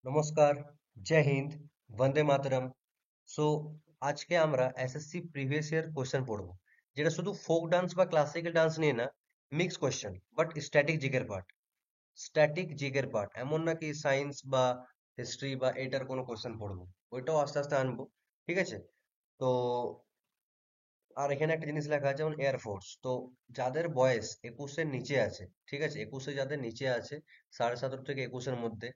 নমস্কার, জয় হিন্দ, বন্দে মাতরম। সো আজকে আমরা এসএসসি প্রিভিয়াস ইয়ার কোশ্চেন পড়বো, যেটা শুধু ফোক ডান্স বা ক্লাসিক্যাল ডান্স নিয়ে না, মিক্স কোশ্চেন, বাট স্ট্যাটিক জিকের পার্ট এমন না কি সায়েন্স বা হিস্ট্রি বা এটার কোনো কোশ্চেন পড়বো। ওইটাও আস্তে আস্তে আনবো। ঠিক আছে? তো আর এখানে একটা জিনিস লেখা আছে যেমন এয়ারফোর্স। তো যাদের বয়স 21-এর নিচে আছে, ঠিক আছে, 21-এ যাদের নিচে আছে, 17.5 থেকে 21-এর মধ্যে,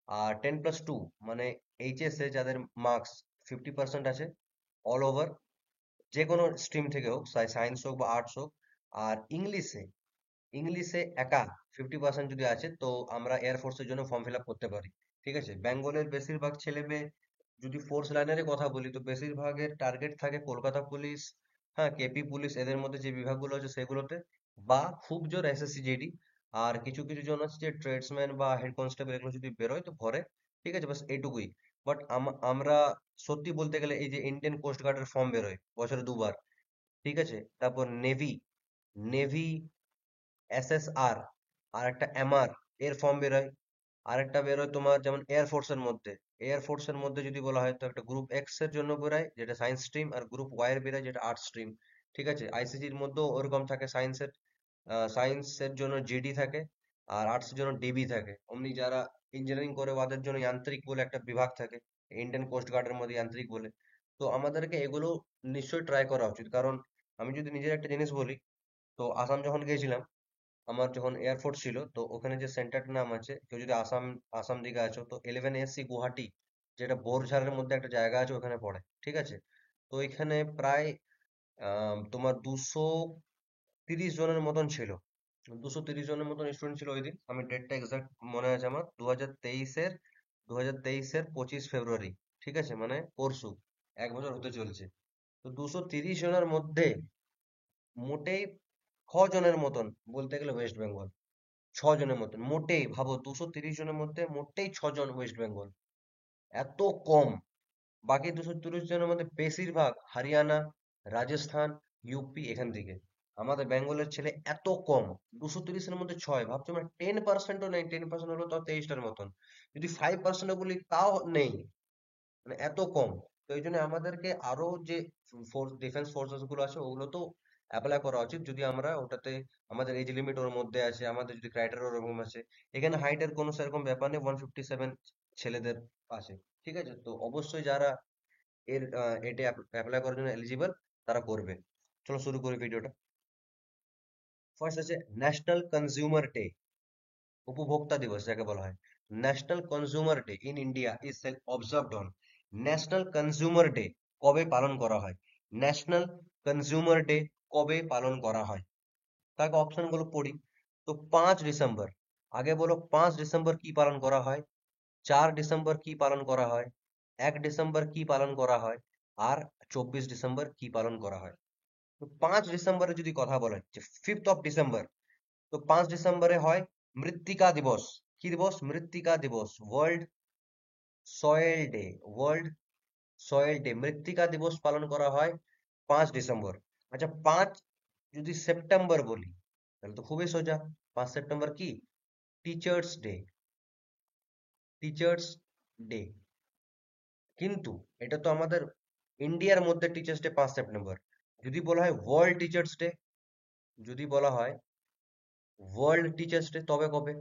আর 10+2 মানে এইচএস এ যাদের মার্কস 50% আছে, অল ওভার, যে কোনো স্ট্রিম থেকে হোক, সায়েন্স হোক বা আর্টস হোক, আর ইংলিশে ইংলিশে একা 50% যদি আছে, তো আমরা এয়ারফোর্সের জন্য ফর্ম ফিল আপ করতে পারি। ঠিক আছে? বেঙ্গলের বেশিরভাগ ছেলে মেয়ে, যদি ফোর্স লাইনের কথা বলি, তো বেশিরভাগের টার্গেট থাকে কলকাতা পুলিশ, হ্যাঁ, কেপি পুলিশ, এদের মধ্যে যে বিভাগগুলো আছে সেগুলোতে, বা খুব জোর এসএসসি জিডি। আর কিছু কিছু জন আছে যে ট্রেডসম্যান বা হেড কনস্টেবল, এগুলো যদি বেরোয় তো ভরে। ঠিক আছে, বাস এইটুকুই। বাট আমরা সত্যি বলতে গেলে এই যে ইন্ডিয়ান কোস্ট গার্ডের ফর্ম বেরোয় বছরে 2 বার। ঠিক আছে? তারপর নেভি নেভি এসএসআর, আর একটা এমআর, এর ফর্ম বেরোয়। আরেকটা বেরোয় তোমার যেমন এয়ারফোর্সের মধ্যে যদি বলা হয়, তো একটা গ্রুপ এক্স এর জন্য বেরোয় যেটা সায়েন্স স্ট্রিম, আর গ্রুপ ওয়াই এর বেরোয় যেটা আর্টস স্ট্রিম। ঠিক আছে? আইসিজির মধ্যেও ওরকম থাকে, সায়েন্সের জন্য জিডি থাকে, আর আর্টসের জন্য ডিবি থাকে। অমনি যারা ইঞ্জিনিয়ারিং করে ওদের জন্য যান্ত্রিক বলে একটা বিভাগ থাকে, ইন্ডিয়ান কোস্ট গার্ডের মধ্যে যান্ত্রিক বলে। তো আমাদেরকে এগুলো নিশ্চয়ই ট্রাই করা উচিত, কারণ আমি যদি নিজের একটা জিনিস বলি, তো আসাম যখন গিয়েছিলাম, আমার যখন এয়ারফোর্স ছিল, তো ওখানে যে সেন্টারটার নাম আছে, কেউ যদি আসাম আসাম দিকে আছো, তো 11 এসসি গুয়াহাটি, যেটা বোরঝাড়ের মধ্যে একটা জায়গা আছে, ওখানে পড়ে। ঠিক আছে? তো এখানে প্রায় তোমার 230 জনের মতন ছিল। 230 জনের মতন স্টুডেন্ট ছিল ওই দিন। আমি ডেটটা এক্সাক্ট মনে আছে আমার, 25 ফেব্রুয়ারি। ঠিক আছে? মানে পরশু, 1 বছর হতে চলছে। তো 230 জনের মধ্যে মোটেই 6 জনের মতন, বলতে গেলে ওয়েস্ট বেঙ্গল। 6 জনের মতন, মোটেই ভাবো, 230 জনের মধ্যে মোটেই 6 জন ওয়েস্ট বেঙ্গল। এত কম। বাকি 230 জনের মধ্যে বেশিরভাগ হরিয়ানা, রাজস্থান, ইউপি, এখান থেকে। আমাদের বেঙ্গলের ছেলে এত কম, 230-এর মধ্যে 6। ভাবছো মানে 10%ও নেই। 10% হলো তাও 23টার মতন। যদি 5% বলি তাও নেই। মানে এত কম। তো এই জন্য আমাদেরকে আরো যে ডিফেন্স ফোর্সেস গুলো আছে, ওগুলো তো অ্যাপ্লাই করা উচিত, যদি আমরা ওটাতে, আমাদের এজ লিমিট ওর মধ্যে আছে, আমাদের যদি ক্রাইটেরিয়া ওরকম আছে। এখানে হাইটের কোনো সেরকম ব্যাপার নেই, 157 ছেলেদের আছে। ঠিক আছে? তো অবশ্যই যারা এটা অ্যাপ্লাই করার জন্য এলিজিবল, তারা করবে। চলো শুরু করি ভিডিওটা। ফার্স্ট আছে ন্যাশনাল কনজিউমার ডে, উপভোক্তা দিবস যাকে বলা হয়। National consumer day in India is observed on. National consumer day কবে পালন করা হয়? ন্যাশনাল কনজিউমার ডে কবে পালন করা হয়? তাকে অপশন গুলো পড়ি। তো 5 ডিসেম্বর। আগে বলো, 5 ডিসেম্বর কি পালন করা হয়, 4 ডিসেম্বর কি পালন করা হয়, 1 ডিসেম্বর কি পালন করা হয়, আর 24 ডিসেম্বর কি পালন করা হয়? তো 5 ডিসেম্বরে যদি কথা বলেন, যে 5th অফ ডিসেম্বর, তো 5 ডিসেম্বরে হয় মৃত্তিকা দিবস। কি দিবস? মৃত্তিকা দিবস, soil day world soil day, মৃত্তিকা দিবস পালন করা হয় 5 ডিসেম্বর। আচ্ছা, যদি সেপ্টেম্বর বলি, তাহলে তো খুবই সোজা। 5 সেপ্টেম্বর কি? Teachers day. Teachers day. কিন্তু এটা তো আমাদের ইন্ডিয়ার মধ্যে টিচার্স ডে 5 সেপ্টেম্বর। যদি বলা হয় ওয়ার্ল্ড টিচার্স ডে, যদি বলা হয় ওয়ার্ল্ড টিচার্স ডে, তবে কবে?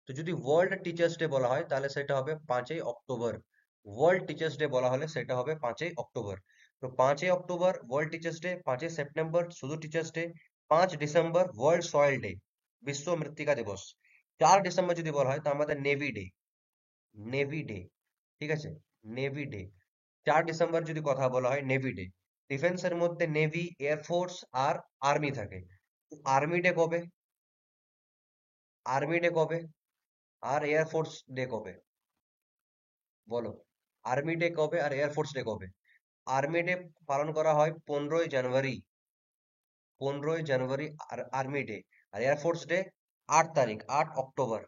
তো যদি ওয়ার্ল্ড টিচার্স ডে বলা হয়, তাহলে সেটা হবে 5ই অক্টোবর। ওয়ার্ল্ড টিচার্স ডে বলা হলে সেটা হবে 5ই অক্টোবর। তো 5ই অক্টোবর ওয়ার্ল্ড টিচার্স ডে, 5ই সেপ্টেম্বর শুধু teachers day, 5 December world soil day, বিশ্ব মৃত্তিকা দিবস। 4 ডিসেম্বর যদি বলা হয়, তো আমাদের নেভি ডে। Navy day. ঠিক আছে? Navy day. 4 ডিসেম্বর যদি কথা বলা হয়, নেভি ডে। ডিফেন্সের মধ্যে নেভি, এয়ারফোর্স আর আর্মি থাকে। আর্মি ডে কবে? আর্মি ডে কবে? আর এয়ারফোর্স ডে কবে? বলো। আর্মি ডে কবে আর এয়ারফোর্স ডে কবে? আর্মি ডে পালন করা হয় 15ই জানুয়ারি। 15ই জানুয়ারি আর আর্মি ডে। আর এয়ারফোর্স ডে 8 তারিখ, 8 October.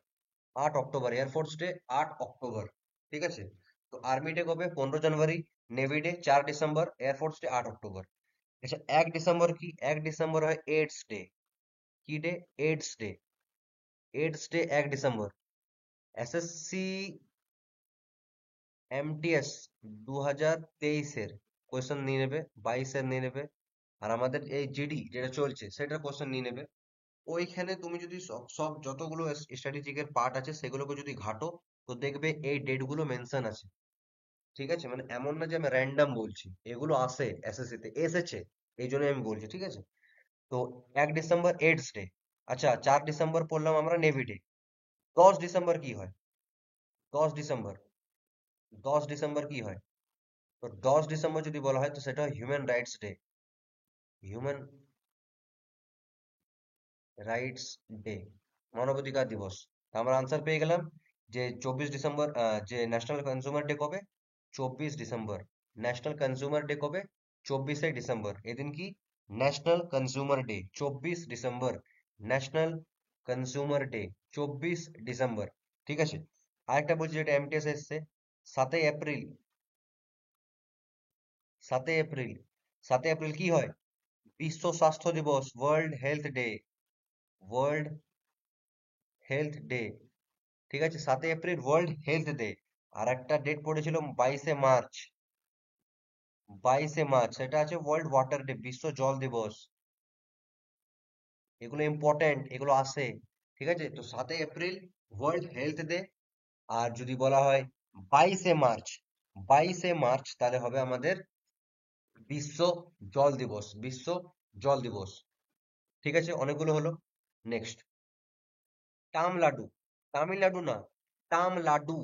8 October air force day, 8 October. ঠিক আছে? তো আর্মি ডে কবে? 15 January. Navy day 4 December. Air force day 8 October. আচ্ছা, 1 ডিসেম্বর কি? 1 ডিসেম্বর হয় এইডস ডে। কি day? AIDS day. AIDS day 1 December. SSC MTS 2023-এর কোয়েশ্চেন নিয়ে নেবে, 22-এর নিয়ে নেবে, আর আমাদের এই জিডি যেটা চলছে সেটার কোয়েশ্চেন নিয়ে নেবে। ওইখানে তুমি যদি সব সব যতগুলো স্ট্র্যাটেজিকের পার্ট আছে সেগুলোকে যদি ঘাটো, তো দেখবে এই ডেট গুলো মেনশন আছে। ঠিক আছে, মানে এমন না যে আমি র্যান্ডম বলছি, এগুলো আসে এসএসসি তে এসেছে, এই জন্য আমি বলছি। ঠিক আছে, তো 1 ডিসেম্বর এইডস ডে। আচ্ছা, 4 ডিসেম্বর পড়লাম আমরা নেভি ডে। 10 ডিসেম্বর কি হয়? 10 ডিসেম্বর, 10 ডিসেম্বর কি হয়? তো 10 ডিসেম্বর যদি বলা হয় তো সেটা হয় human rights day. Human rights day, মানবাধিকার দিবস। তো আমরা আনসার পেয়ে গেলাম যে 24 ডিসেম্বর। যে ন্যাশনাল কনজিউমার ডে কবে? 24 ডিসেম্বর। ন্যাশনাল কনজিউমার ডে কবে? 24শে ডিসেম্বর। এদিন কি? National consumer day, 24 December. National consumer day, 24 December. ঠিক আছে, আরেকটা বলছি যেটা এমটিএস এসছে, 7ই এপ্রিল। 7ই এপ্রিল, 7ই এপ্রিল কি হয়? বিশ্ব স্বাস্থ্য দিবস, world health day. World health day. ঠিক আছে, 7ই এপ্রিল ওয়ার্ল্ড হেলথ ডে। আর একটা ডেট পড়েছিল 22শে মার্চ। 22শে মার্চ সেটা আছে ওয়ার্ল্ড ওয়াটার ডে, বিশ্ব জল দিবস। এগুলো ইম্পর্টেন্ট, এগুলো আসে। ঠিক আছে, তো 7ই এপ্রিল ওয়ার্ল্ড হেলথ ডে। আর যদি বলা হয় 22শে মার্চ, 22শে মার্চ তাহলে হবে আমাদের বিশ্ব জল দিবস, বিশ্ব জল দিবস। ঠিক আছে, অনেকগুলো হলো। নেক্সট, তামলাডু। তামিলনাড়ু না, তামলাডু।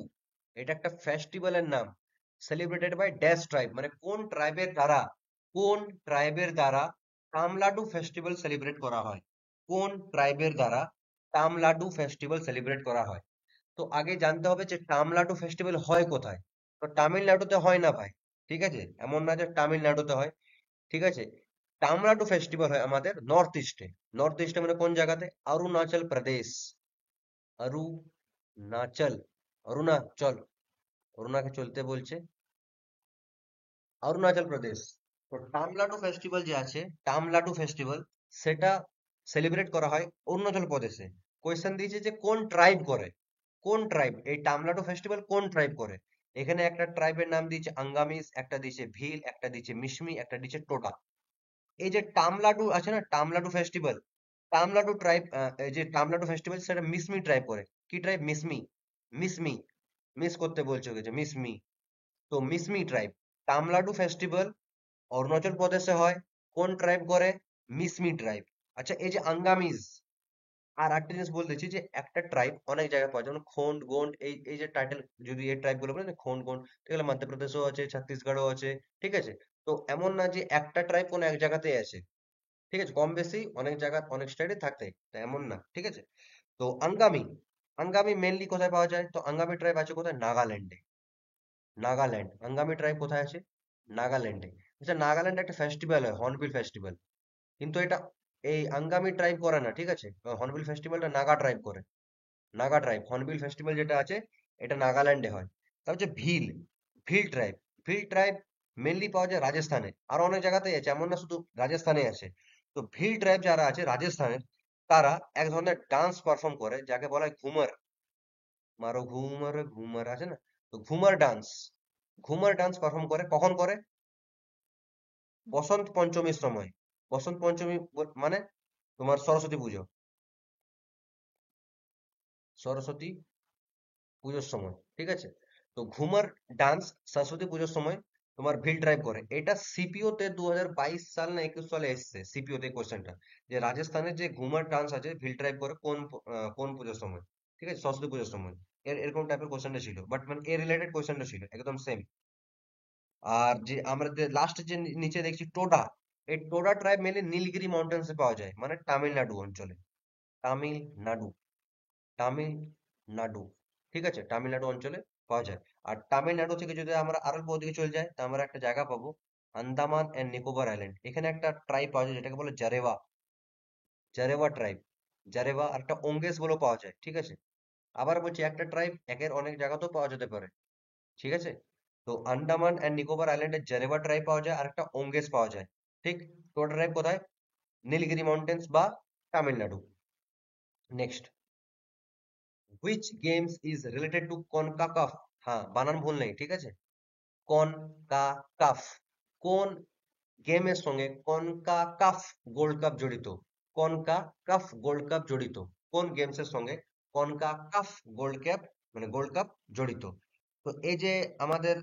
এটা একটা ফেস্টিভ্যালের নাম। সেলিব্রেটেড বাই ড্যাশ ট্রাইব, মানে কোন ট্রাইবের দ্বারা, কোন ট্রাইবের দ্বারা তামলাডু ফেস্টিভ্যাল সেলিব্রেট করা হয়? কোন ট্রাইবের দ্বারা তামলাডু ফেস্টিভ্যাল সেলিব্রেট করা হয়? তো আগে জানতে হবে যে তামলাডু ফেস্টিভ্যাল হয় কোথায়। তো তামিলনাড়ুতে হয় না ভাই। ঠিক আছে, এমন না যে তামিলনাড়ুতে হয়। ঠিক আছে, তামলাডু ফেস্টিভ্যাল হয় আমাদের নর্থ ইস্টে। নর্থ ইস্টে মানে কোন জায়গাতে? অরুণাচল প্রদেশ। অরুণাচল, অরুণাচল, অরুণাকে চলতে বলছে, অরুণাচল প্রদেশ। তো তামলাডু ফেস্টিভ্যাল যে আছে, তামলাডু ফেস্টিভ্যাল, সেটা সেলিব্রেট করা হয় অরুণাচল প্রদেশে। কোয়েশ্চেন দিয়েছে যে কোন ট্রাইব করে, কোন ট্রাইব এই তামলাডু ফেস্টিভ্যাল কোন ট্রাইব করে? এখানে একটা ট্রাইবের নাম দিয়েছে আঙ্গামিস, একটা দিয়েছে ভিল, একটা দিয়েছে মিশমি, একটা দিয়েছে টোটা। এই যে তামলাডু আছে না, তামলাডু ফেস্টিভ্যাল, তামলাডু ট্রাইব, এই যে তামলাডু ফেস্টিভ্যাল সেটা মিসমি ট্রাইব করে। কি ট্রাইব? মিসমি। মিসমি, মিস করতে বলছে ওকে, যে মিসমি। তো মিসমি ট্রাইব। তামলাডু ফেস্টিভ্যাল অরুণাচল প্রদেশে হয়। কোন ট্রাইব করে? মিসমি ট্রাইব। আচ্ছা, এই যে আঙ্গামিজ, আর একটা জিনিস বলতেছি যে একটা ট্রাইব অনেক জায়গায় পাওয়া যায়, যেমন খোন্ড গোন্ড, এই এই যে টাইটেল, যদি এই ট্রাইব গুলো বলে না, খোন্ড গোন্ড, এগুলো মধ্যপ্রদেশেও আছে, ছত্তিশগড়ও আছে। ঠিক আছে, তো এমন না যে একটা ট্রাইব কোনো এক জায়গাতেই আছে। ঠিক আছে, কম বেশি অনেক জায়গা অনেক স্টেটে থাকতে, তা এমন না। ঠিক আছে, তো আঙ্গামি, আঙ্গামি মেনলি কোথায় পাওয়া যায়? তো আঙ্গামি ট্রাইব আছে কোথায়? নাগাল্যান্ডে। নাগাল্যান্ড, আঙ্গামি ট্রাইব কোথায় আছে? নাগাল্যান্ডে। আচ্ছা, নাগাল্যান্ডে একটা ফেস্টিভ্যাল হয় হর্নবিল ফেস্টিভ্যাল, কিন্তু এটা এই আঙ্গামি ট্রাইব করে না। ঠিক আছে, হর্নবিল ফেস্টিভ্যালটা নাগা ট্রাইব করে। নাগা ট্রাইব হর্নবিল ফেস্টিভ্যাল যেটা আছে, এটা নাগাল্যান্ডে হয়। তার হচ্ছে ভিল, ভিল ট্রাইব। ভিল ট্রাইব মেনলি পাওয়া যায় রাজস্থানে, আর অনেক জায়গাতেই আছে, এমন না শুধু রাজস্থানে আছে। তো ভিল ট্রাইব যারা আছে রাজস্থানের, তারা এক ধরনের ডান্স পারফর্ম করে যাকে বলা হয় ঘুমার। মারো ঘুমার ঘুমার আছে না, তো ঘুমার ডান্স, ঘুমার ডান্স পারফর্ম করে। কখন করে? বসন্ত পঞ্চমীর সময়। বসন্ত পঞ্চমী মানে তোমার সরস্বতী পুজো, সরস্বতী পুজোর সময়। ঠিক আছে, তো ঘুমার ডান্স সরস্বতী পুজোর সময় তোমার ভিল ট্রাইব করে। এটা সিপিও তে 2022 সাল না 21 সালে এসছে, সিপিও তে কোশ্চেনটা, যে রাজস্থানের যে ঘুমার ডান্স আছে ভিল ট্রাইব করে কোন কোন পুজোর সময়। ঠিক আছে, সরস্বতী পুজোর সময়। এরকম টাইপের কোশ্চেনটা ছিল, বাট মানে এ রিলেটেড কোশ্চেনটা ছিল একদম সেম। আর যে আমরা লাস্ট যে নিচে দেখছি টোডা, এই টোডা ট্রাইব মেনলি নীলগিরি মাউন্টেন্সে পাওয়া যায়, মানে তামিলনাড়ু অঞ্চলে। তামিলনাড়ু, তামিলনাড়ু। ঠিক আছে, তামিলনাড়ু অঞ্চলে পাওয়া যায়। আর তামিলনাড়ু থেকে যদি আমরা আরো ওদিকে চলে যাই, তা আমরা একটা জায়গা পাবো, আন্দামান এন্ড নিকোবর আইল্যান্ড। এখানে একটা ট্রাইব পাওয়া যায় যেটাকে বলে জারেওয়া, জারেওয়া ট্রাইব। জারেওয়া আর একটা ওঙ্গেস বলেও পাওয়া যায়। ঠিক আছে, আবার বলছি একটা ট্রাইব একের অনেক জায়গাতেও পাওয়া যেতে পারে। ঠিক আছে, তো আন্দামান এন্ড নিকোবর আইল্যান্ডে জারেওয়া ট্রাইব পাওয়া যায় আর একটা ওঙ্গেস পাওয়া যায়। ঠিক, তো ট্রাইব কোথায়? নীলগিরি মাউন্টেন্স বা Tamil Nadu. Next, which games is related to CONCACAF. হ্যাঁ, বানান ভুল নেই। ঠিক আছে, কনকাকাফ। কোন গেমের সঙ্গে কনকাকাফ গোল্ড কাপ জড়িত? কনকাকাফ গোল্ড কাপ জড়িত কোন গেমস এর সঙ্গে? কনকাকাফ গোল্ড কাপ, মানে গোল্ড কাপ জড়িত। তো এই যে আমাদের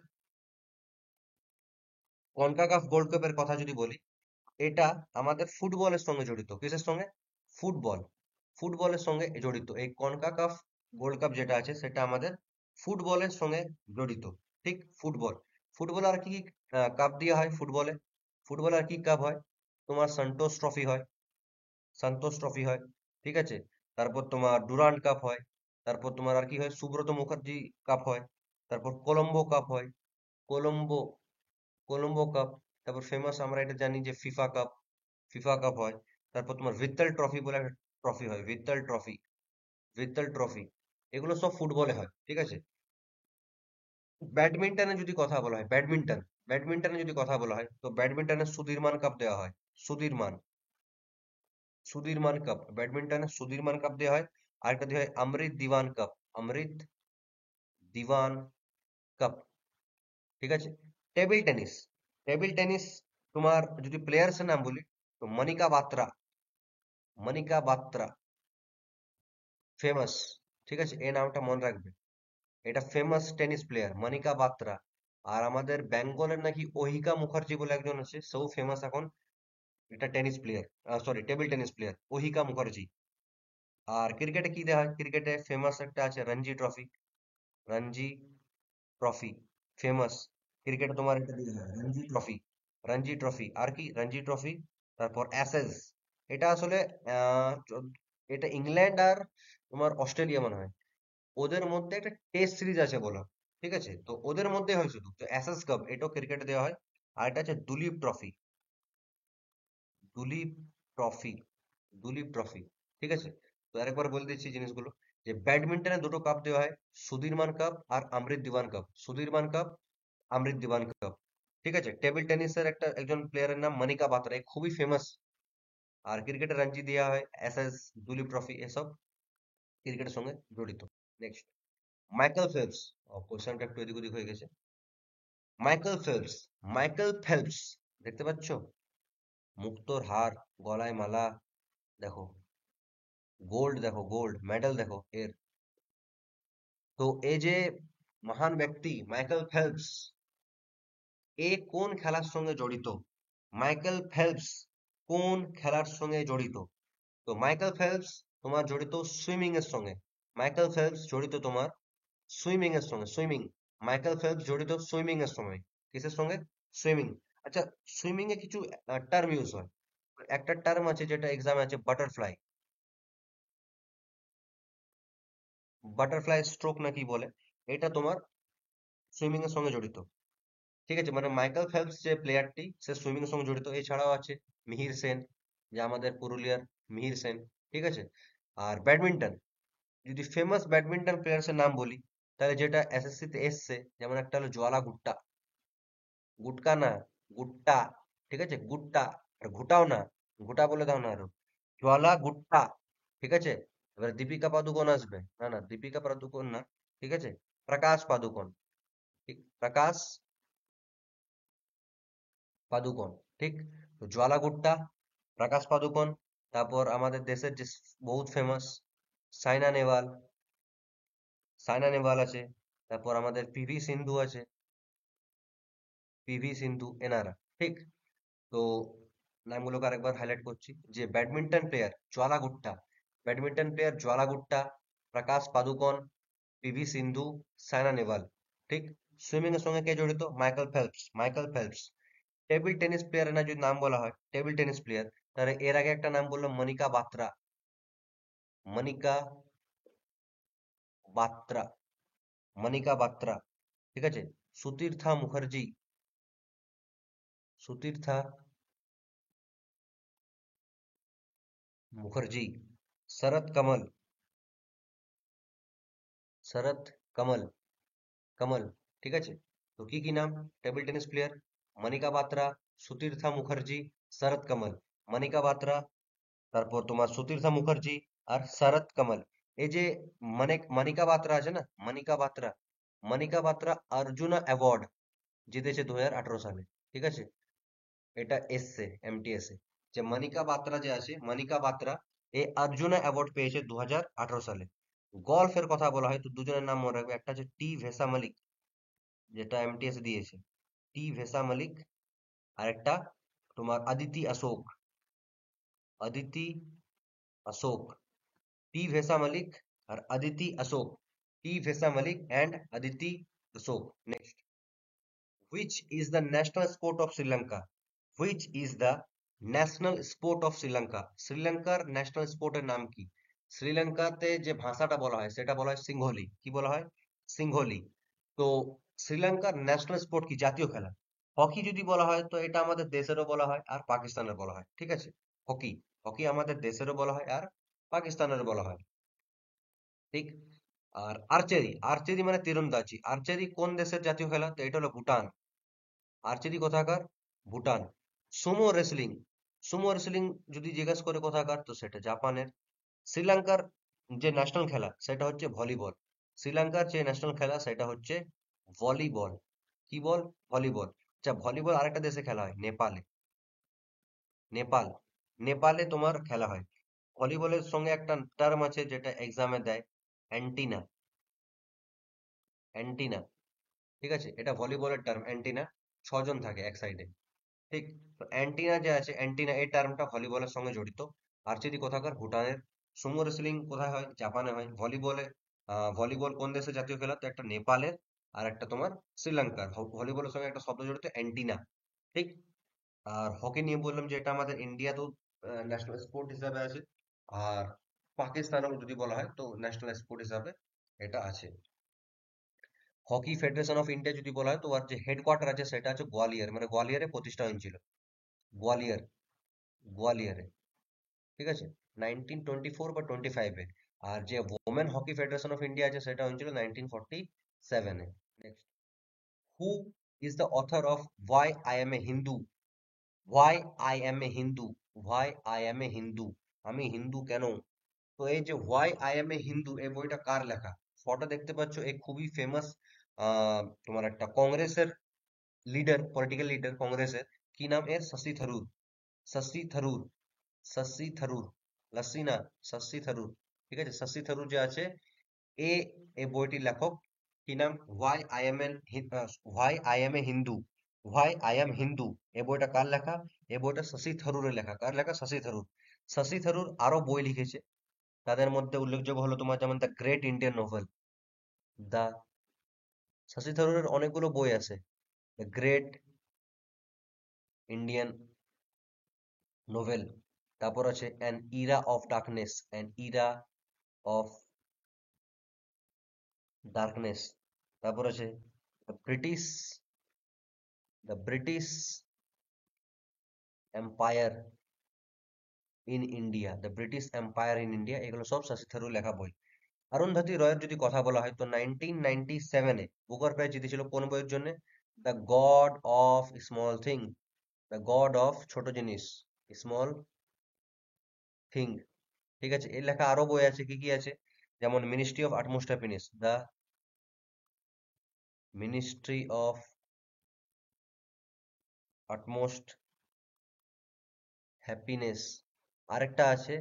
কনকাকাফ গোল্ড কাপের কথা যদি বলি, এটা আমাদের ফুটবলের সঙ্গে জড়িত। কিসের সঙ্গে? ফুটবল। ফুটবলের সঙ্গে জড়িত। এই কনকাকাফ গোল্ড কাপ যেটা আছে সেটা আমাদের ফুটবলের সঙ্গে জড়িত। ঠিক, ফুটবল। ফুটবল আর কি কি কাপ দেওয়া হয় ফুটবলে? ফুটবল আর কি কাপ হয়? তোমার সন্তোষ ট্রফি হয়, সন্তোষ ট্রফি হয়, ঠিক আছে। তারপর তোমার ডুরান্ড কাপ হয়। তারপর তোমার আর কি হয়? সুব্রত মুখার্জি কাপ হয়। তারপর কলম্বো কাপ হয়। কলম্বো কলম্বো কাপ। তারপর ফেমাস আমরা এটা জানি যে ফিফা কাপ, ফিফা কাপ হয়। তারপর তোমার ভিত্তল ট্রফি বলে একটা ট্রফি হয়, ভিত্তল ট্রফি, ভিত্তল ট্রফি। এগুলো সব ফুটবলে হয়, ঠিক আছে। ব্যাডমিন্টনে যদি কথা বলা হয়, ব্যাডমিন্টনে যদি কথা বলা হয়, তো ব্যাডমিন্টনে সুধীরমান কাপ দেওয়া হয়। সুধীরমান, সুধীরমান কাপ। ব্যাডমিন্টনে সুধীরমান কাপ দেওয়া হয়। আরেকটা দেওয়া হয় অমৃত দিওয়ান কাপ, অমৃত দিওয়ান কাপ, ঠিক আছে। টেবিল টেনিস, টেবিল টেনিস তোমার যদি প্লেয়ার্স এর নাম বলি, তো মনিকা বাত্রা, মনিকা বাত্রা ফেমাস, ঠিক আছে, এই নামটা মনে রাখবে। এটা ফেমাস টেনিস প্লেয়ার মনিকা বাত্রা। আর আমাদের বেঙ্গলের নাকি অহিকা মুখার্জি বলে একজন আছে, সেও ফেমাস এখন। এটা tennis player, sorry table tennis player Ahika Mukherjee. আর ক্রিকেটে কি দেওয়া হয়? ক্রিকেটে ফেমাস একটা আছে Ranji trophy, Ranji trophy famous. ক্রিকেটে তোমার এটা দেওয়া হয় রঞ্জি ট্রফি, রঞ্জি ট্রফি। আর কি? রঞ্জি ট্রফি। তারপর অ্যাশেজ। এটা আসলে এটা ইংল্যান্ড আর তোমার অস্ট্রেলিয়া মনে হয়, ওদের মধ্যে একটা টেস্ট সিরিজ আছে বলা, ঠিক আছে। তো ওদের মধ্যে হয় শুধু। তো অ্যাশেজ কাপ এটাও ক্রিকেটে দেওয়া হয়। আর এটা আছে Duleep trophy, Duleep trophy, Duleep trophy, ঠিক আছে। তো আরেকবার বলে দিচ্ছি জিনিসগুলো, যে ব্যাডমিন্টনে দুটো কাপ দেওয়া হয়, সুধীরমান কাপ আর অমৃত দিওয়ান কাপ, সুধীরমান কাপ, অমৃত দিওয়ান কাপ, ঠিক আছে। টেবিল টেনিসের একজন প্লেয়ারের নাম মনিকা বাত্রা, এ খুবই ফেমাস। আর ক্রিকেটে রঞ্জি দেওয়া হয়, এসএস, দুলীপ ট্রফি, এসব ক্রিকেটের সঙ্গে জড়িত। Next, Michael Phelps. কোশ্চেনটা একটু এদিক ওদিক হয়ে গেছে। মাইকেল ফেলপস, মাইকেল ফেলপস, দেখতে পাচ্ছ? মুক্তোর হার, গলায় মালা, দেখো গোল্ড, দেখো গোল্ড মেডেল দেখো এর। তো এই যে মহান ব্যক্তি মাইকেল ফেলপস, এ কোন খেলার সঙ্গে জড়িত? মাইকেল ফেলপস কোন খেলার সঙ্গে জড়িত? তো মাইকেল ফেলপস তোমার জড়িত সুইমিং এর সঙ্গে। মাইকেল ফেলপস জড়িত তোমার সুইমিং এর সঙ্গে, সুইমিং। মাইকেল ফেলপস জড়িত সুইমিং এর সঙ্গে। কিসের সঙ্গে? সুইমিং। আচ্ছা, সুইমিং এ কিছু টার্ম ইউজ হয়। একটা টার্ম আছে যেটা এক্সামে আছে, বাটারফ্লাই, বাটারফ্লাই স্ট্রোক না কি বলে, এটা তোমার সুইমিং এর সঙ্গে জড়িত, ঠিক আছে। মানে মাইকেল ফেলপস যে প্লেয়ারটি, সে সুইমিং এর সঙ্গে জড়িত। এছাড়াও আছে মিহির সেন, যে আমাদের পুরুলিয়ার মিহির সেন, ঠিক আছে। আর ব্যাডমিন্টন, যদি ফেমাস ব্যাডমিন্টন প্লেয়ার্স এর নাম বলি, তাহলে যেটা এসএসসি তে এসছে, যেমন একটা হলো জ্বালা গুট্টা, গুটকা না, গুট্টা, ঠিক আছে, গুট্টা। আর ঘুটাও না, ঘুটা বলে দাও না আরো, জ্বালা গুট্টা, ঠিক আছে। এবার দীপিকা পাদুকোন আসবে, না না দীপিকা পাদুকোন না, ঠিক আছে, প্রকাশ পাদুকোন, ঠিক, প্রকাশ পাদুকোন, ঠিক। তো জ্বালা গুট্টা, প্রকাশ পাদুকোন। তারপর আমাদের দেশের যে বহুত ফেমাস সাইনা নেহওয়াল, সাইনা নেহওয়াল আছে। তারপর আমাদের পিভি সিন্ধু আছে, পিভি সিন্ধু, এনারা, ঠিক। তো নামগুলোকে আরেকবার হাইলাইট করছি, যে ব্যাডমিন্টন প্লেয়ার জ্বালা গুট্টা, ব্যাডমিন্টন প্লেয়ার জ্বালা গুট্টা, প্রকাশ পাদুকোন, পিভি সিন্ধু, সাইনা নেহওয়াল, ঠিক। সুইমিং এর সঙ্গে কে জড়িত? Michael Phelps, Michael Phelps. Table tennis প্লেয়ারের না যদি নাম বলা হয়, টেবিল টেনিস প্লেয়ার, তাহলে এর আগে একটা নাম বললাম মনিকা বাত্রা, মনিকা বাত্রা, মনিকা বাত্রা, ঠিক আছে। সুতীর্থা মুখার্জি, সুতীর্থা মুখার্জি। শরৎ কমল, শরৎ কমল, কমল, ঠিক আছে। তো কি কি নাম? টেবিল টেনিস প্লেয়ার মনিকা বাত্রা, সুতীর্থা মুখার্জি, শরৎ কমল। মনিকা বাত্রা, তারপর তোমার সুতীর্থা মুখার্জি, আর শরৎ কমল। এই যে মনিকা বাত্রা আছে না, মনিকা বাত্রা, মনিকা বাত্রা অর্জুনা অ্যাওয়ার্ড, জিতেছে 2018 সালে। ঠিক আছে, এটা এসছে এমটিএস এ, যে মনিকা বাত্রা যে আছে, মনিকা বাত্রা এ অর্জুনা অ্যাওয়ার্ড পেয়েছে 2018 সালে। গল্ফের কথা বলা হয় তো দুজনের নাম মনে রাখবে, একটা হচ্ছে টি ভেসা মালিক, যেটা এমটিএস দিয়েছে, টি ভেসা মালিক। আর একটা তোমার অদিতি অশোক, অদিতি অশোক, টি ভেসা মালিক আর Aditi Ashok, Tvesa Malik and Aditi Ashok. Next, which is the national sport of Sri Lanka? Which is the national sport of Sri Lanka? শ্রীলঙ্কার ন্যাশনাল স্পোর্টের নাম কি? শ্রীলঙ্কাতে যে ভাষাটা বলা হয় সেটা বলা হয় সিংহলি। কি বলা হয়? সিংহলি। তো শ্রীলঙ্কার ন্যাশনাল স্পোর্ট কি, জাতীয় খেলা? হকি যদি বলা হয় তো এটা আমাদের দেশেরও বলা হয় আর পাকিস্তানের বলা হয়। ঠিক আছে, হকি, হকি আমাদের দেশেরও বলা হয় আর পাকিস্তানের বলা হয়। ঠিক। আর আর্চারি, আর্চারি মানে তীরন্দাজি, আর্চারি কোন দেশের জাতীয় খেলা? তো এটা হলো ভুটান। আর্চারি কোথাকার? Bhutan. Sumo wrestling, Sumo wrestling যদি জিজ্ঞেস করে কোথাকার, তো সেটা জাপানের। শ্রীলঙ্কার যে ন্যাশনাল খেলা সেটা হচ্ছে ভলিবল। শ্রীলঙ্কার যে ন্যাশনাল খেলা সেটা হচ্ছে ভলিবল। কি বল? ভলিবল। আচ্ছা, ভলিবল আরেকটা দেশে খেলা হয়, নেপালে। নেপাল, নেপালে তোমার খেলা হয়। ভলিবলের সঙ্গে একটা টার্ম আছে যেটা এক্সামে দেয়, অ্যান্টিনা, অ্যান্টিনা। ঠিক আছে, এটা ভলিবলের টার্ম অ্যান্টিনা, ছজন থাকে এক সাইডে। ঠিক। তো অ্যান্টিনা যে আছে, অ্যান্টিনা এই টার্মটা ভলিবলের সঙ্গে জড়িত। আর্চারি কোথাকার? ভুটানের। সুমো রেসলিং কোথায় হয়? জাপানে হয়। ভলিবলে ভলিবল কোন দেশের জাতীয় খেলা? তো একটা নেপালের আর একটা তোমার শ্রীলঙ্কার। ভলিবলের সঙ্গে একটা শব্দ জড়িত, অ্যান্টিনা। ঠিক। আর হকি নিয়ে বললাম যে এটা আমাদের ইন্ডিয়াতেও ন্যাশনাল স্পোর্ট হিসাবে আছে, আর পাকিস্তানেও যদি বলা হয় তো ন্যাশনাল স্পোর্ট হিসাবে এটা আছে। হকি ফেডারেশন অফ ইন্ডিয়া যদি বলা হয় তো আর যে হেডকোয়ার্টার আছে সেটা আছে গোয়ালিয়র, মানে গোয়ালিয়রে প্রতিষ্ঠা হয়েছিল। গোয়ালিয়র, গোয়ালিয়রে। ঠিক আছে, 1924 বা 25-এ। আর যে women hockey federation of India আছে সেটা হয়েছিল 1947-এ। Next, who is the author of why I am a Hindu? Why I am a Hindu, why I am a Hindu, আমি হিন্দু কেন? তো এই যে why I am a Hindu, এই বইটা কার লেখা? ফটো দেখতে পাচ্ছ, এই খুবই ফেমাস তোমার একটা কংগ্রেসের লিডার, পলিটিক্যাল লিডার কংগ্রেসের। কি নাম এর? শশী থারুর। শশী থারুর, শশী থারুর, লস্যি না, শশী থারুর। ঠিক আছে, শশী থারুর যে আছে, এ এই বইটির লেখক। কি নাম? Why I M N, why I am a Hindu, why I M Hindu. এই বইটা কার লেখা? এই বইটা শশী থারুরের লেখা। কার লেখা? শশী থারুর। শশী থারুর আরো বই লিখেছে, তাদের মধ্যে উল্লেখযোগ্য হলো তোমার যেমন দ্য গ্রেট ইন্ডিয়ান নোভেল, দা, শশী থারুরের অনেকগুলো বই আছে। দ্য গ্রেট ইন্ডিয়ান নোভেল, তারপর আছে an era of darkness, an era of darkness, তারপর আছে the British, the British empire in India, the British empire in India. এগুলো সব শশী থারুর লেখা বই। অরুন্ধতী রয়ের যদি কথা বলা হয় তো 1997-এ বুকার প্রাইজ জিতেছিল কোন বইয়ের জন্য? The God of small thing, the God of ছোট জিনিস, স্মল থিং। ঠিক আছে, এর লেখা আরো বই আছে। কি কি আছে? যেমন ministry of utmost happiness, the ministry of utmost happiness. আরেকটা আছে,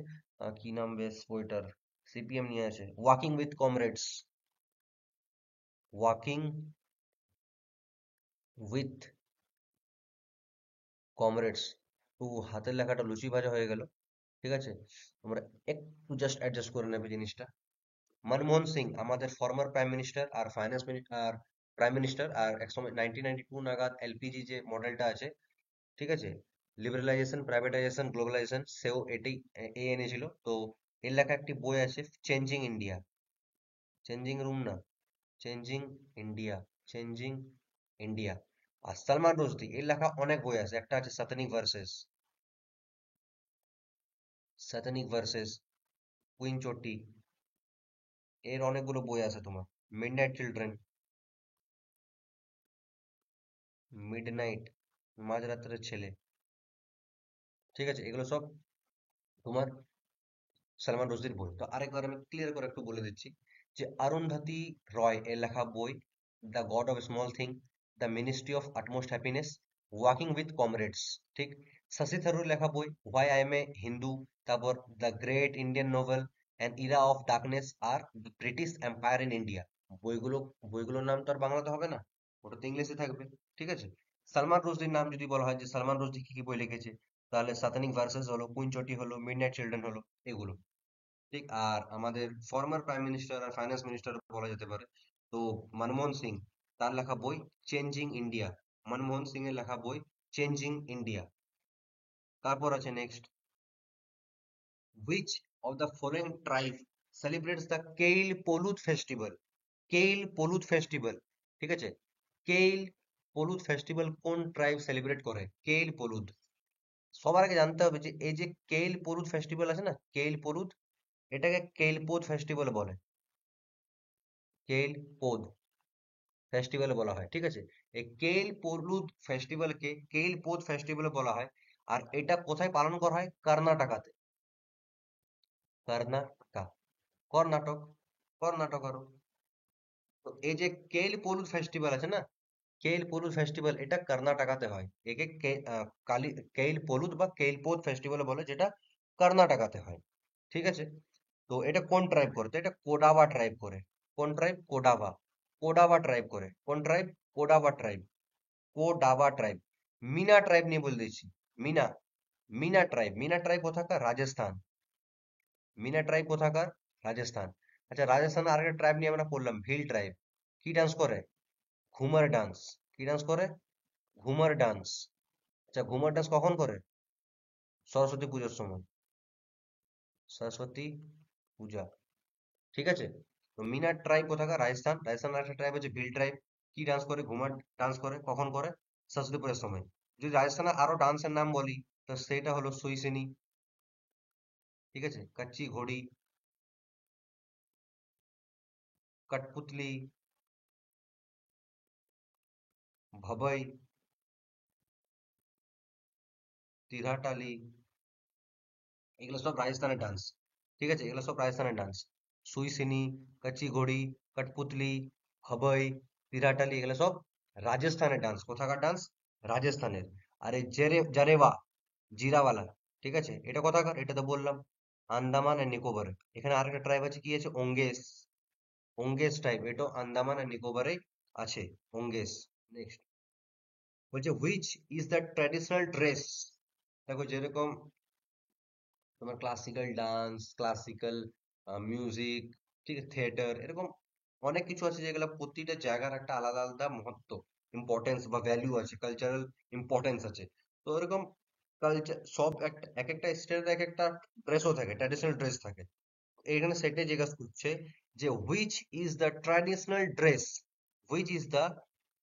কি নাম বেশ বইটার, সিপিএম নিয়ে আছে, walking with comrades, walking with comrades. তো হাতের লেখাটা লুচি ভাজা হয়ে গেল। ঠিক আছে, তোমরা একটু জাস্ট অ্যাডজাস্ট করে নেবে জিনিসটা। মনমোহন সিং আমাদের ফর্মার প্রাইম মিনিস্টার আর ফাইন্যান্স আর প্রাইম মিনিস্টার, আর একসময় 1992 নাগাদ এলপিজি যে মডেলটা আছে, ঠিক আছে, লিবারালাইজেশন, প্রাইভেটাইজেশন, গ্লোবালাইজেশন, সেও এটাই এনেছিল। তো এর লেখা একটি বই আছে, চেঞ্জিং ইন্ডিয়া, চেঞ্জিং রুম না, চেঞ্জিং ইন্ডিয়া, চেঞ্জিং ইন্ডিয়া। আর সালমান রুশদি এর লেখা অনেক বই আছে, একটা আছে সাতানিক ভার্সেস, সাতানিক ভার্সেস, কুইন চটি, এর অনেকগুলো বই আছে তোমার। মিডনাইট চিলড্রেন, মিডনাইট, মাঝরাতের ছেলে। ঠিক আছে, এগুলো সব তোমার সালমান রুশদির বই। তো আরেকবার আমি ক্লিয়ার করে একটু বলে দিচ্ছি যে অরুন্ধতী রয় এর লেখা বই the God of small thing, the ministry of utmost happiness, walking with comrades, ঠিক। শশী থারুর লেখা বই why I am a Hindu, তারপর the great Indian novel an era of darkness আর ব্রিটিশ এম্পায়ার ইন ইন্ডিয়া। বইগুলো বইগুলোর নাম তো আর বাংলাতে হবে না, ওটা তো ইংলিশে থাকবে, ঠিক আছে। সালমান রুশদির নাম যদি বলা হয় যে সালমান রুশদি কি কি বই লিখেছে, তাহলে সাতানিক ভার্সেস হলো, কুইন চটি হলো, মিডনাইট চিলড্রেন হলো, এগুলো, ঠিক। আর আমাদের ফর্মার প্রাইম মিনিস্টার আর ফাইন্যান্স মিনিস্টার বলা যেতে পারে, তো মনমোহন সিং, তার লেখা বই চেঞ্জিং ইন্ডিয়া, মনমোহন সিং এর লেখা বই চেঞ্জিং ইন্ডিয়া। তারপর আছে next, which of the following tribe celebrates the Kail Poldu festival, Kail Poldu festival, ঠিক আছে। কেইল পলুদ ফেস্টিভ্যাল কোন ট্রাইব সেলিব্রেট করে? কেইল পলুদ। সবার আগে জানতে হবে যে এই যে কেইল পলুদ ফেস্টিভ্যাল আছে না, কেইল পলুদ, এটাকে কেইলপোদ ফেস্টিভ্যাল বলে, কেইলপোদ ফেস্টিভ্যাল বলা হয়, ঠিক আছে। এই কেইল পলুদ ফেস্টিভ্যালকে কেইলপোদ ফেস্টিভ্যাল বলা হয়। আর এটা কোথায় পালন করা হয়? কর্ণাটকাতে, কর্ণাটকা, কর্ণাটক, কর্ণাটক আরো। তো এই যে কেইল পলুদ ফেস্টিভ্যাল আছে না, কেইল পলুদ ফেস্টিভ্যাল, এটা কর্ণাটকাতে হয়। একে কালি কেইল পলুদ বা কেইলপোদ ফেস্টিভ্যাল বলে, যেটা কর্ণাটকাতে হয়, ঠিক আছে। তো এটা কোন ট্রাইব করে? তো এটা কোডাবা ট্রাইব করে। কোন ট্রাইব? কোডাবা, কোডাবা ট্রাইব করে। কোন tribe? Kodava tribe, Kodava tribe. Meena tribe নিয়ে বলে দিচ্ছি, মিনা, মিনা ট্রাইব, মিনা ট্রাইব কোথাকার? রাজস্থান, মিনা ট্রাইব কোথাকার? রাজস্থান। আচ্ছা, রাজস্থান আরেকটা ট্রাইব নিয়ে আমরা পড়লাম, ভিল ট্রাইব। কি ডান্স করে? ঘুমার ডান্স। কি ডান্স করে? ঘুমার ডান্স। আচ্ছা, ঘুমার ডান্স কখন করে? সরস্বতী পুজোর সময়, সরস্বতী পূজা, ঠিক আছে। তো মিনার ট্রাইব কোথাকার? রাজস্থান। রাজস্থান একটা ট্রাইব আছে ভিল ট্রাইব। কি ডান্স করে? ঘুমার ডান্স করে। কখন করে? সরস্বতী পুজোর সময়। যদি রাজস্থানের আরো ডান্সের নাম বলি, তো সেটা হলো সুইসিনি, ঠিক আছে, কাচ্চি ঘোড়ি, কঠপুতলি, ভবই, তিরাটালি, এগুলো সব রাজস্থানের ডান্স, ঠিক আছে, এগুলো সব রাজস্থানের ডান্স। সুইসিনি, কাচ্চি ঘোড়ি, কঠপুতলি, ভবই, তিরাটালি, এগুলো সব রাজস্থানের ডান্স। কোথাকার ডান্স? রাজস্থানের। আর এই জারেওয়া, জিরাওয়ালা, ঠিক আছে, এটা কোথাকার? এটা তো বললাম আন্দামান এন্ড নিকোবর। এখানে আরেকটা ট্রাইব আছে, কি আছে? ওঙ্গেস, ওঙ্গেস ট্রাইব, এটা আন্দামান এন্ড নিকোবরে আছে, ওঙ্গেস। নেক্সট বলছে which is the traditional dress. দেখো, যেরকম তোমার ক্লাসিক্যাল ডান্স, ক্লাসিক্যাল মিউজিক, ঠিক আছে, থিয়েটার, এরকম অনেক কিছু আছে যেগুলো প্রতিটা জায়গার একটা আলাদা আলাদা মহত্ব, ইম্পর্টেন্স বা ভ্যালু আছে, কালচারাল ইম্পর্টেন্স আছে। তো এরকম কালচার সব একটা, এক একটা স্টেটের এক একটা ড্রেসও থাকে, ট্র্যাডিশনাল ড্রেস থাকে। এখানে সেটাই জিজ্ঞাসা করছে যে which is the traditional dress, which is the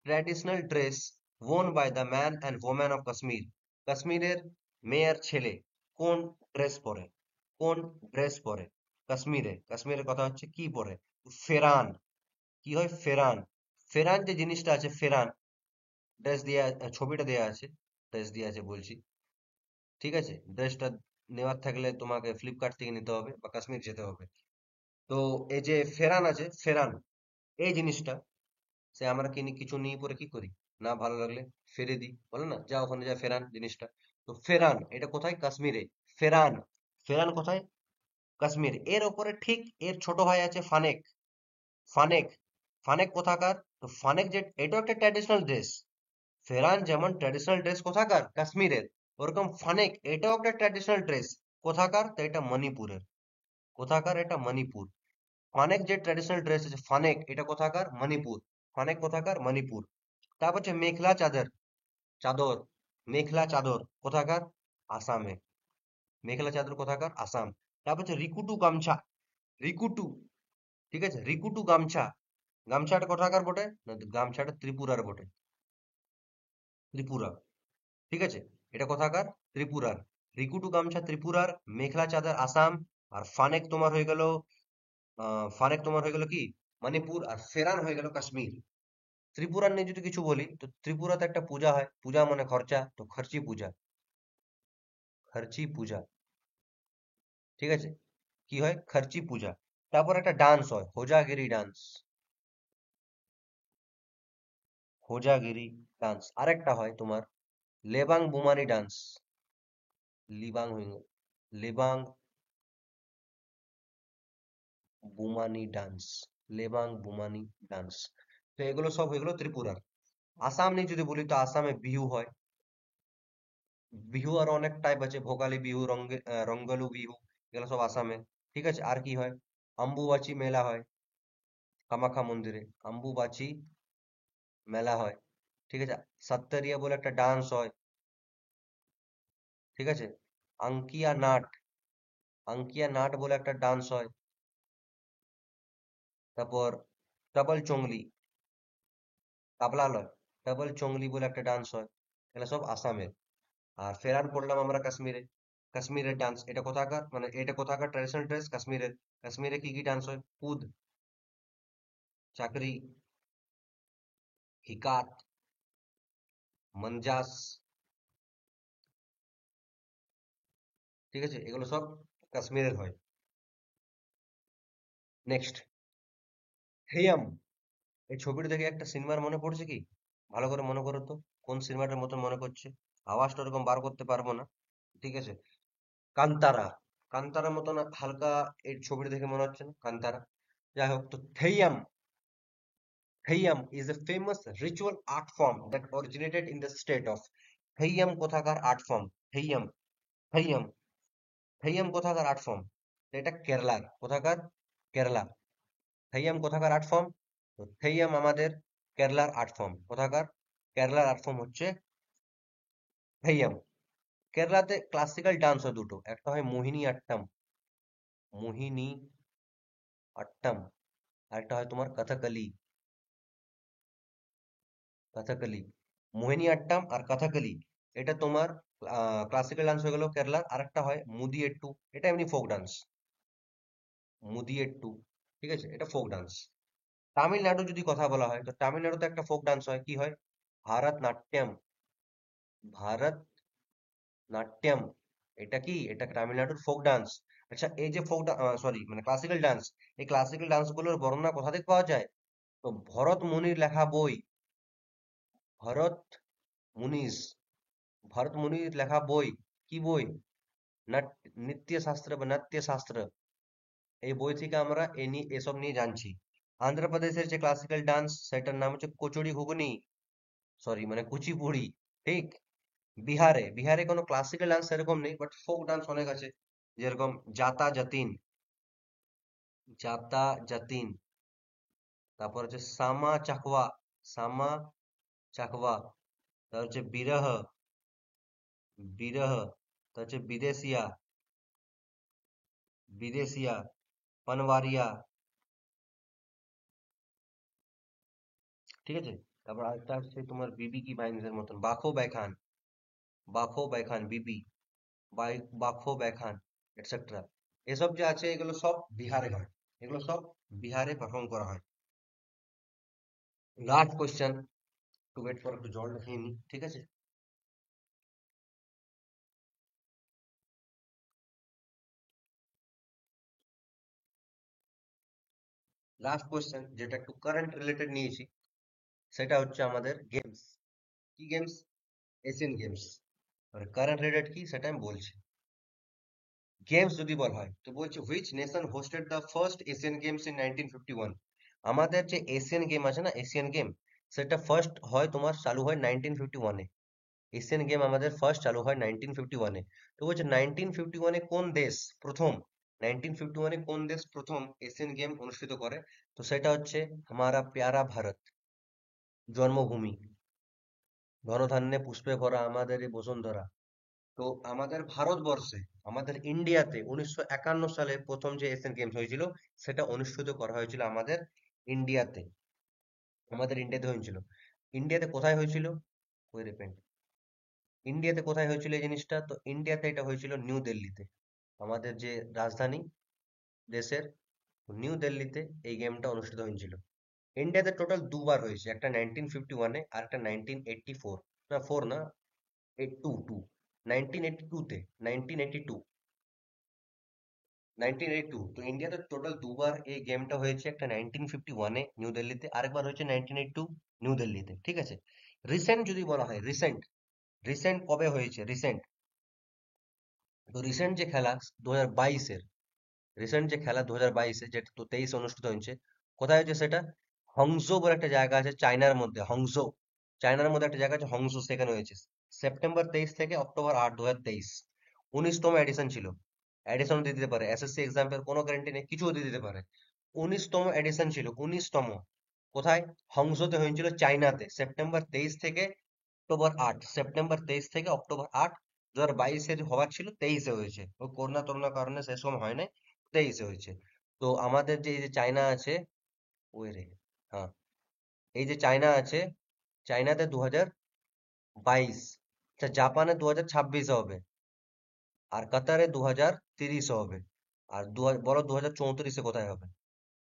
traditional dress worn by the man and woman of Kashmir. কাশ্মীরের মেয়ে আর ছেলে কোন ড্রেস পরে? কোন ড্রেস পরে কাশ্মীরে? কাশ্মীরের কথা হচ্ছে কি পরে? ফেরান। কি হয়? ফেরান। ফেরান যে জিনিসটা আছে, ফেরান ড্রেস দেয়া, ছবিটা দেয়া আছে, ড্রেস দেয়া আছে বলছি, ঠিক আছে। ড্রেসটা নেওয়ার থাকলে তোমাকে ফ্লিপকার্ট থেকে নিতে হবে বা কাশ্মীর যেতে হবে। তো এই যে ফেরান আছে, ফেরান, এই জিনিসটা সে আমরা কিনি, কিছু নিয়ে পরে কি করি, না ভালো লাগলে ফেলে দিই, বলে না, যা ওখানে যা ফেরান জিনিসটা। তো ফেরান এটা কোথায়? কাশ্মীরে। ফেরান, ফেরান কোথায়? কাশ্মীর। এর ওপরে ঠিক এর ছোট ভাই আছে ফানেক, ফানেক, ফানেক কোথাকার? তো ফানেক যে, এটাও একটা ট্র্যাডিশনাল ড্রেস। ফেরান যেমন ট্র্যাডিশনাল ড্রেস কোথাকার? কাশ্মীরের, ওরকম ফানেক এটাও একটা ট্র্যাডিশনাল ড্রেস। কোথাকার? তো এটা মণিপুরের। কোথাকার? এটা মণিপুর। ফানেক যে ট্র্যাডিশনাল ড্রেস আছে, ফানেক এটা কোথাকার? মণিপুর। ফানেক কোথাকার? মণিপুর। তারপর হচ্ছে মেখলা চাদর, চাদর, মেখলা চাদর কোথাকার? আসামে। মেখলা চাদর কোথাকার? আসাম। তারপর হচ্ছে রিকুটু গামছা, রিকুটু, ঠিক আছে, রিকুটু গামছা, গামছাটা কোথাকার বটে? না, গামছাটা ত্রিপুরার বটে, ত্রিপুরা, ঠিক আছে। এটা কোথাকার? ত্রিপুরার। রিকুটু গামছা ত্রিপুরার, মেখলা চাদর আসাম, আর ফানেক তোমার হয়ে গেল, ফানেক তোমার হয়ে গেল কি? মণিপুর। আর ফেরান হয়ে গেল কাশ্মীর। ত্রিপুরার নিয়ে যদি কিছু বলি, তো ত্রিপুরাতে একটা পূজা হয়, পূজা মানে খরচা, তো খরচি পূজা, খরচি পূজা, ঠিক আছে। কি হয়? খরচি পূজা। তারপর একটা ডান্স হয়, হোজাগিরি ডান্স, হোজাগিরি ডান্স। আরেকটা হয় তোমার লেবাং বুমানি ডান্স। লিবাং হয়ে গেল, লেবাং বুমানি ডান্স, লেবাং বুমানি ডান্স। তো এগুলো সব হয়ে গেলো ত্রিপুরার। আসাম নিয়ে যদি বলি তো আসামে বিহু হয়। বিহু আর অনেক টাইপ আছে, ভোগালী বিহু, রঙ্গলু বিহু, এগুলো সব আসামে। ঠিক আছে, আর কি হয়, আম্বুবাচি মেলা হয় কামাখ্যা মন্দিরে, আম্বুবাচি মেলা হয়। ঠিক আছে, সাত্তারিয়া বলে একটা ডান্স হয়। ঠিক আছে, আঙ্কিয়া নাট, আঙ্কিয়া নাট বলে একটা ডান্স হয়। তারপর ডাবল চংলি, তাবলা লয়, ডাবল চংলি বলে একটা ডান্স হয়। এগুলো সব আসামের। আর ফেরান পড়লাম আমরা কাশ্মীরে, কাশ্মীরের ডান্স, এটা কোথাকার, মানে এটা কোথাকার ট্র্যাডিশনাল ড্রেস কাশ্মীরের। কাশ্মীরে কি কি ডান্স হয়, কুদ, চাকরি, হিকাত, মঞ্জাস। ঠিক আছে, এগুলো সব কাশ্মীরের হয়। নেক্সট, হেয়াম। এই ছবিটা দেখে একটা সিনেমার মনে পড়ছে কি? ভালো করে মনে করো তো, কোন সিনেমাটার মতো মনে করছে? আওয়াজটা ওরকম বার করতে পারবো না। ঠিক আছে, কান্তারা, কান্তারার মতন হালকা এই ছবিটা দেখে মনে হচ্ছে না কান্তারা? যাই হোক, তো Theyyam, Theyyam is a famous ritual art form that originated in the state of. Theyyam কোথাকার আর্ট ফর্ম? থেইয়াম, থেইয়াম, থেইয়াম কোথাকার আর্ট ফর্ম? এটা কেরালার। কোথাকার? কেরালা। থেইয়াম কোথাকার আর্ট ফর্ম? তো থেইয়াম আমাদের কেরালার আর্ট ফর্ম। কোথাকার? কেরালার আর্ট ফর্ম হচ্ছে থেইয়াম। কেরালাতে ক্লাসিক্যাল ডান্স হয় দুটো, একটা হয় মোহিনী আট্টম, মোহিনী আট্টম, আর একটা হয় তোমার কথাকলি, কথাকলি। মোহিনী আট্টম আর কথাকলি, এটা তোমার ক্লাসিক্যাল ডান্স হয়ে গেল কেরালার। আরেকটা হয় মুদিয়েট্টু, এটা এমনি ফোক ডান্স, মুদিয়েট্টু। ঠিক আছে, এটা ফোক ডান্স। তামিলনাড়ু যদি কথা বলা হয় তো তামিলনাড়ুতে একটা ফোক ডান্স হয়, কি হয়, ভারত নাট্যম, ভারত নাট্যম। এটা কি, এটা তামিলনাড়ুর ফোক ডান্স। আচ্ছা, এই যে ফোক, সরি মানে ক্লাসিক্যাল ডান্স, এই ক্লাসিক্যাল ডান্স গুলোর বর্ণনা কোথা থেকে পাওয়া যায়? তো ভরত মুনির লেখা বই, ভরত মুনিস, ভরত মুনির লেখা বই, কি বই, নৃত্য শাস্ত্র বা নাট্য শাস্ত্র। এই বই থেকে আমরা এসব নিয়ে জানছি। আন্ধ্রপ্রদেশের যে ক্লাসিক্যাল ডান্স সেটার নাম হচ্ছে কচুরি ঘুগনি, সরি মানে কুচিপুড়ি। ঠিক। বিহারে, বিহারে কোনো ক্লাসিক্যাল ডান্স সেরকম নেই, বাট ফোক ডান্স অনেক আছে, যেরকম জাতা জাতিন, জাতা জাতিন। তারপর হচ্ছে সামা চাকওয়া, সামা চাকওয়া। তারপর হচ্ছে বিরহ, বিরহ। তারপর হচ্ছে বিদেশিয়া, বিদেশিয়া, পানওয়ারিয়া। ঠিক আছে, তারপর আরেকটা হচ্ছে তোমার বিবি কি বাইন্সের মতন, বাখো বাইখান, বাখো বাইখান বিবি, বাখো বাইখান, এটসেট্রা। এসব যে আছে এগুলো সব বিহারে হয়, এগুলো সব বিহারে পারফর্ম করা হয়। লাস্ট কোশ্চেন, একটু ওয়েট করো, একটু জলটা খেয়ে নি। ঠিক আছে, লাস্ট কোশ্চেন যেটা একটু কারেন্ট রিলেটেড নিয়েছি, সেটা হচ্ছে আমাদের গেমস। কি গেমস? Asian games. আর কারেন্ট রিলেটেড কি সেটা আমি বলছি। গেমস যদি বলা হয় তো বলছে which nation hosted the first Asian games in 1951। আমাদের যে এশিয়ান গেম আছে না, এশিয়ান গেম, সেটা ফার্স্ট হয় তোমার চালু হয় 1951-এ। এশিয়ান গেম আমাদের ফার্স্ট চালু হয় 1951-এ। তো বলছে 1951-এ কোন দেশ প্রথম, 1951-এ কোন দেশ প্রথম এশিয়ান গেম অনুষ্ঠিত করে? তো সেটা হচ্ছে হামারা প্যারা ভারত, জন্মভূমি, ধনধান্যে পুষ্পে ভরা আমাদের এই বসুন্ধরা। তো আমাদের ভারতবর্ষে, আমাদের ইন্ডিয়াতে 1951 সালে প্রথম যে এশিয়ান গেমস হয়েছিল সেটা অনুষ্ঠিত করা হয়েছিল আমাদের ইন্ডিয়াতে, আমাদের ইন্ডিয়াতে হয়েছিল। ইন্ডিয়াতে কোথায় হয়েছিল? ওই রিপেন্ট, ইন্ডিয়াতে কোথায় হয়েছিল এই জিনিসটা? তো ইন্ডিয়াতে এটা হয়েছিল নিউ দিল্লিতে, আমাদের যে রাজধানী দেশের, নিউ দিল্লিতে এই গেমটা অনুষ্ঠিত হয়েছিল। ইন্ডিয়াতে টোটাল দুবার হয়েছে, একটা 1951-এ আর একটা 1984, না ফোর না, এইট টু টু, 1982-তে, 1982, 1982, তো ইন্ডিয়াতে টোটাল দুবার এই গেমটা হয়েছে, একটা 1951-এ নিউ দিল্লিতে, আরেকবার হয়েছে 1982 নিউ দিল্লিতে, ঠিক আছে। রিসেন্ট যদি বলা হয়, রিসেন্ট রিসেন্ট কবে হয়েছে, রিসেন্ট, তো রিসেন্ট যে খেলা 2022-এর, রিসেন্ট যে খেলা 2022-এ, যেটা তো 23 অনুষ্ঠিত হয়েছে, কোথায় হয়েছে সেটা? হংজো বলে একটা জায়গা আছে চায়নার মধ্যে, হংজো, চায়নার মধ্যে একটা জায়গা আছে হংজো, সেখানে হয়েছে। সেপ্টেম্বর 23 থেকে অক্টোবর 8, 2023, 19তম এডিশন ছিল। এডিশন দিয়ে দিতে পারে, এসএসসি এক্সামের কোনো গ্যারান্টি নেই, কিছুও দিয়ে দিতে পারে। 19তম এডিশন ছিল, 19তম। কোথায়? হংজোতে হয়েছিল, চায়নাতে, সেপ্টেম্বর 23 থেকে অক্টোবর 8, সেপ্টেম্বর 23 থেকে অক্টোবর 8, 2022-এর হওয়ার ছিল, 23-এ হয়েছে। ওই করোনা টরোনার কারণে সে সময় হয় নাই, 23-এ হয়েছে। তো আমাদের যে এই যে চায়না আছে, ওই রে, হ্যাঁ, এই যে চায়না আছে, চায়নাতে 2022, আচ্ছা জাপানে 2026-এ হবে, আর কাতারে 2030-এ হবে, আর বলো 2034-এ কোথায় হবে?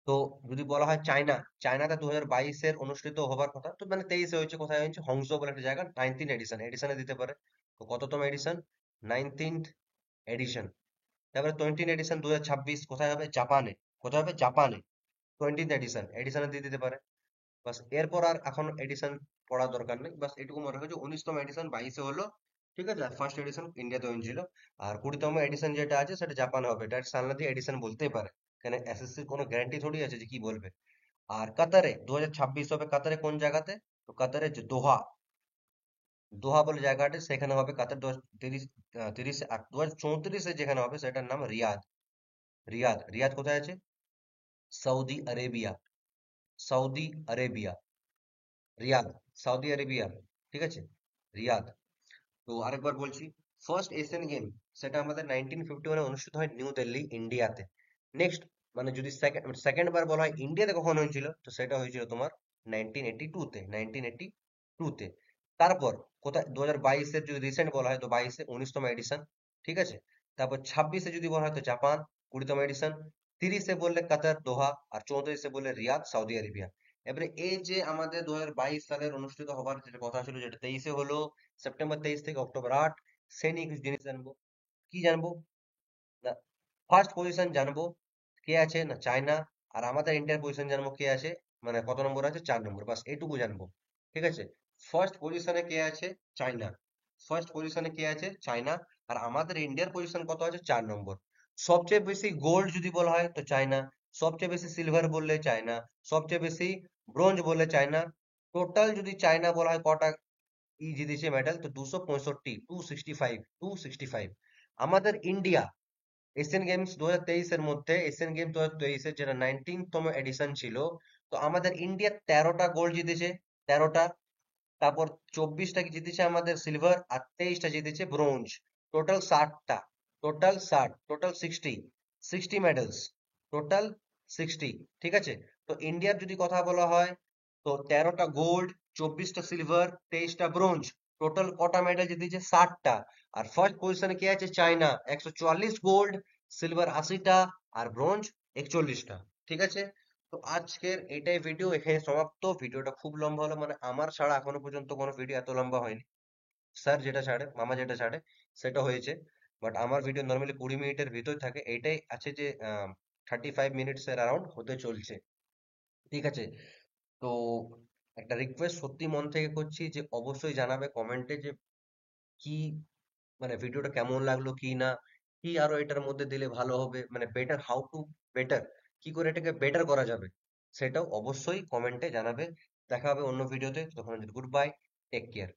তো যদি বলা হয় চায়না, চায়নাতে 2022-এর অনুষ্ঠিত হবার কথা, তো মানে 23-এ হয়েছে, কোথায় হয়েছে? হংজো বলে একটা জায়গা, 19 এডিশন, এডিশনে দিতে পারে। তো কততম এডিশন? 19th addition. তারপরে 20 এডিশন 2026 কোথায় হবে? জাপানে। কোথায় হবে? জাপানে। 20th এডিশন, এডিশনে দিয়ে দিতে পারে। বাস, এরপর আর এখন এডিশন পড়ার দরকার নেই, বাস এটুকু মনে হয় যে 19তম এডিশন 22-এ হলো, ঠিক আছে। ফার্স্ট এডিশন ইন্ডিয়াতে হয়েছিল, আর 20তম এডিশন যেটা আছে সেটা জাপানে হবে। ডাইরেক্ট সালনা দিয়ে এডিশন বলতেই পারে, এখানে এসএসসির কোনো গ্যারান্টি থোড়ি আছে যে কি বলবে। আর কাতারে 2026 হবে, কাতারে কোন জায়গাতে? তো কাতারে যে দোহা, দোহা বলে জায়গাটা, সেখানে হবে কাতার 2030, 2034-এ যেখানে হবে সেটার নাম রিয়াদ। রিয়াদ, রিয়াদ কোথায় আছে? Saudi Arabia, Saudi Arabia, Riyadh, Saudi Arabia, ঠিক আছে, রিয়াদ। তো আরেকবার বলছি, ফার্স্ট এশিয়ান গেম সেটা আমাদের 1951-এ অনুষ্ঠিত হয় নিউ দিল্লি, ইন্ডিয়াতে। নেক্সট, মানে যদি সেকেন্ড সেকেন্ড বার বলা হয় ইন্ডিয়াতে কখন হয়েছিল, তো সেটা হয়েছিল তোমার 1982-তে, 1982-তে। তারপর কোথায়? 2022-এর যদি রিসেন্ট বলা হয়, তো 22-এ 19তম এডিশন, ঠিক আছে। তারপর 26-এ যদি বলা হয় তো জাপান, 20তম এডিশন। 30-এ বললে কাতার, দোহা, আর 34-এ বললে রিয়াদ, সৌদি আরেবিয়া। এবারে এই যে আমাদের 2022 সালের অনুষ্ঠিত হবার যেটা কথা ছিল, যেটা 23-এ হলো, সেপ্টেম্বর 23 থেকে অক্টোবর 8, সে নিয়ে কিছু জিনিস জানবো। কি জানবো? না, ফার্স্ট পজিশন জানবো কে আছে, না চায়না, আর আমাদের ইন্ডিয়ার পজিশন জানবো কে আছে, মানে কত নম্বর আছে, 4 নম্বর, বাস এইটুকু জানবো, ঠিক আছে। ফার্স্ট পজিশনে কে আছে? চায়না। ফার্স্ট পজিশনে কে আছে? চায়না। আর আমাদের ইন্ডিয়ার পজিশন কত আছে? 4 নম্বর। সবচেয়ে বেশি গোল্ড যদি বলা হয় তো চায়না, সবচেয়ে বেশি সিলভার বললে চায়না, সবচেয়ে বেশি ব্রোঞ্জ বললে চায়না। টোটাল যদি চায়না বলা হয় কটা জিতেছে মেডেল, তো 265, 265, 265। আমাদের ইন্ডিয়া এশিয়ান গেমস 2023-এর মধ্যে, এশিয়ান গেমস 2023-এর যেটা 19তম এডিশন ছিল, তো আমাদের ইন্ডিয়া 13টা গোল্ড জিতেছে, 13টা। তারপর 24টা কি জিতেছে আমাদের সিলভার, আর 23টা জিতেছে ব্রোঞ্জ। টোটাল 60টা, টোটাল 60, টোটাল 60, 60 মেডেলস, টোটাল 60, ঠিক আছে। তো ইন্ডিয়ার যদি কথা বলা হয়, তো 13টা গোল্ড, 24টা সিলভার, 23টা ব্রোঞ্জ, টোটাল কটা মেডেল জিতেছে? 60টা। আর ফার্স্ট পজিশনে কে আছে? চায়না, 144 গোল্ড, সিলভার 80টা, আর ব্রোঞ্জ 41টা, ঠিক আছে। তো আজকের এটাই ভিডিও, এখানে সমাপ্ত। ভিডিওটা খুব লম্বা হলো, মানে আমার ছাড়া এখনো পর্যন্ত কোনো ভিডিও এত লম্বা হয়নি। স্যার যেটা ছাড়ে, মামা যেটা ছাড়ে, সেটা হয়েছে। বাট আমার ভিডিও নর্মালি 20 মিনিটের ভিতর থাকে, এইটাই আছে যে 35 মিনিটস এর অ্যারাউন্ড হতে চলছে, ঠিক আছে। তো একটা রিকোয়েস্ট সত্যি মন থেকে করছি, যে অবশ্যই জানাবে কমেন্টে যে কি, মানে ভিডিওটা কেমন লাগলো, কি না, কি আরো এটার মধ্যে দিলে ভালো হবে, মানে বেটার, হাউ টু বেটার, কি করে এটাকে বেটার করা যাবে, সেটাও অবশ্যই কমেন্টে জানাবে। দেখা হবে অন্য ভিডিওতে, তখন গুড বাই, টেক কেয়ার।